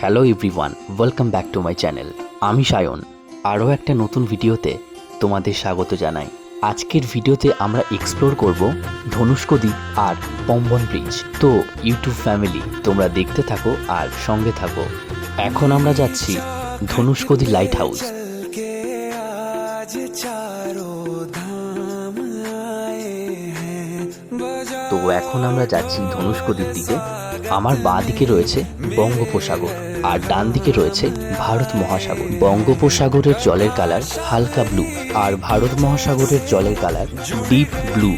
Hello everyone, welcome back to my channel. আমি সায়ন, আরও একটা নতুন ভিডিওতে তোমাদের স্বাগত জানাই। আজকের ভিডিওতে আমরা এক্সপ্লোর করব ধনুষ্ক দ্বীপ আর পম্বন ব্রিজ। তো ইউটিউব ফ্যামিলি, তোমরা দেখতে থাকো আর সঙ্গে থাকো। এখন আমরা যাচ্ছি ধনুষ্কদি লাইট হাউস। তো এখন আমরা যাচ্ছি ধনুষ্কদির দিকে। আমার বাঁ দিকে রয়েছে বঙ্গোপসাগর আর ডান দিকে রয়েছে ভারত মহাসাগর। বঙ্গোপসাগরের জলের কালার হালকা ব্লু আর ভারত মহাসাগরের জলের কালার ডিপ ব্লু।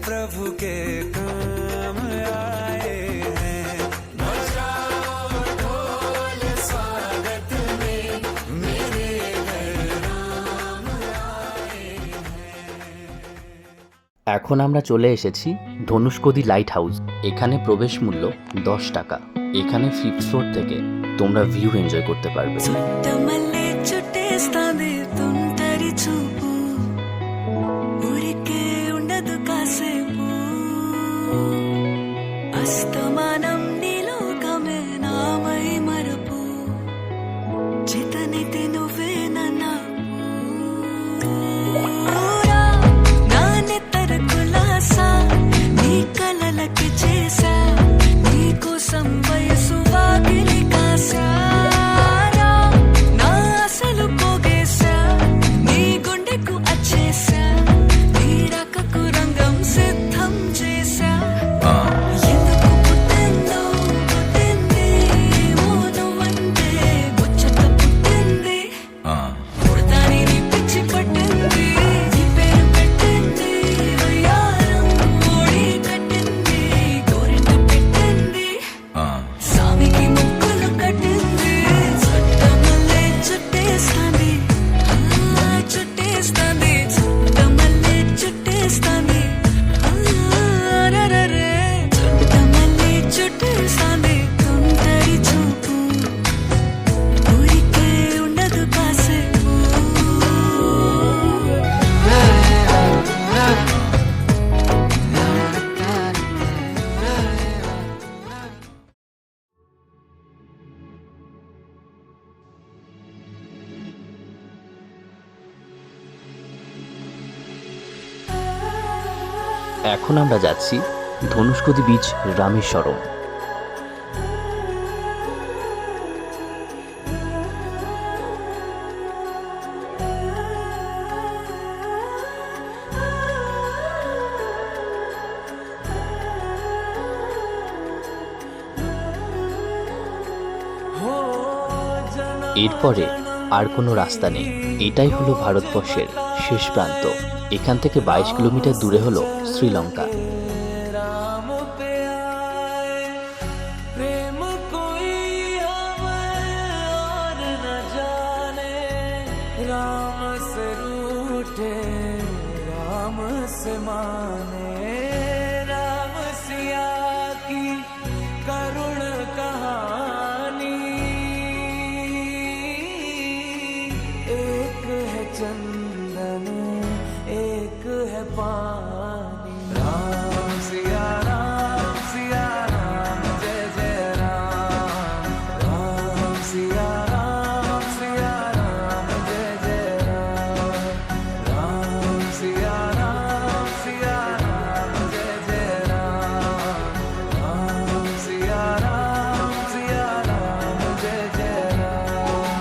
प्रभु के काम आए हैं। बजाओ ढोल स्वागत में, मेरे घर राम आए हैं। এখন আমরা চলে এসেছি ধনুষ্কদি লাইট হাউস। এখানে প্রবেশ মূল্য 10 টাকা। এখানে 5th ফ্লোর থেকে তোমরা ভিউ এনজয় করতে পারবে। అస్తమానం నీలోకమే నామై మరపు చేతనైతే నువ్వే నానే తరకులాసా నీ కలలకి చేసా నీ కోసం వయసు వాకిలి కాసా నా అసలు పోగేసా నీ గుండెకు అచ్చేసా నీ రకకు రంగం సిద్ధం చేసా এখন আমরা যাচ্ছি ধনুষ্কদি বিচ রামেশ্বরম। এরপরে আর কোনো রাস্তা নেই। এটাই হলো ভারতবর্ষের শেষ প্রান্ত। এখান থেকে 22 কিলোমিটার দূরে হলো শ্রীলঙ্কা। राम से रूठे राम से माने, राम सिया की करुण कहानी। एक है चंदन एक है पानी। राम सिया राम जय जय राम। राम सिया राम जय जय राम। राम सिया राम जय जय राम। राम सिया राम जय जय राम।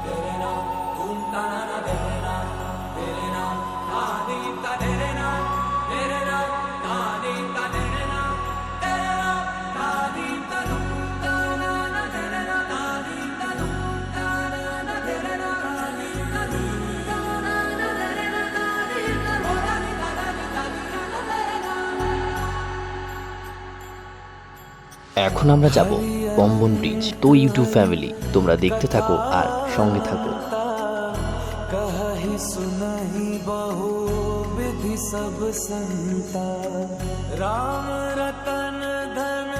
तेरे नाम धूम ताना तेरे नाम आदि का तेरे नाम आदि का तेरे नाम आदि का धूम ताना तेरे नाम आदि का धूम ताना तेरे नाम आदि का धूम ताना तेरे नाम आदि का होदानी दादानी दादी तेरे नाम। এখন আমরা যাব পম্বন ব্রিজ। তো ইউটিউব ফ্যামিলি, তোমরা দেখতে থাকো আর সঙ্গে থাকো। कहि सुनहि बहु विधि सब संता। राम रतन धन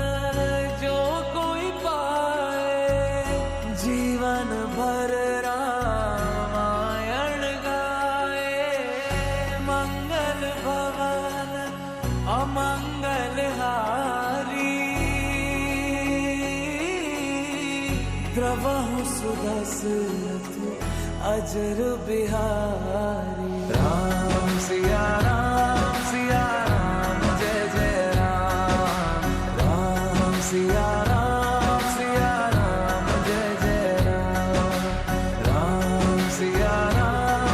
मंगलहारी द्रवहु सुदशरथ अजर बिहारी राम सिया राम जय जय राम राम सिया राम जय जय राम राम सिया राम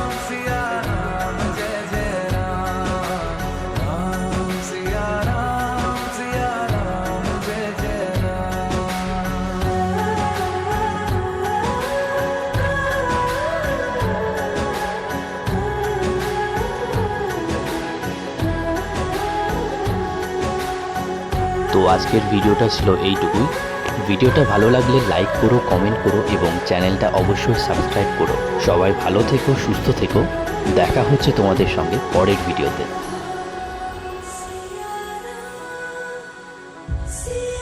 जय जय राम राम सिया राम जय जय राम। তো আজকের ভিডিওটা ছিল এইটুকুই। ভিডিওটা ভালো লাগলে লাইক করো, কমেন্ট করো এবং চ্যানেলটা অবশ্যই সাবস্ক্রাইব করো। সবাই ভালো থেকো, সুস্থ থেকো। দেখা হচ্ছে তোমাদের সঙ্গে পরের ভিডিওতে। See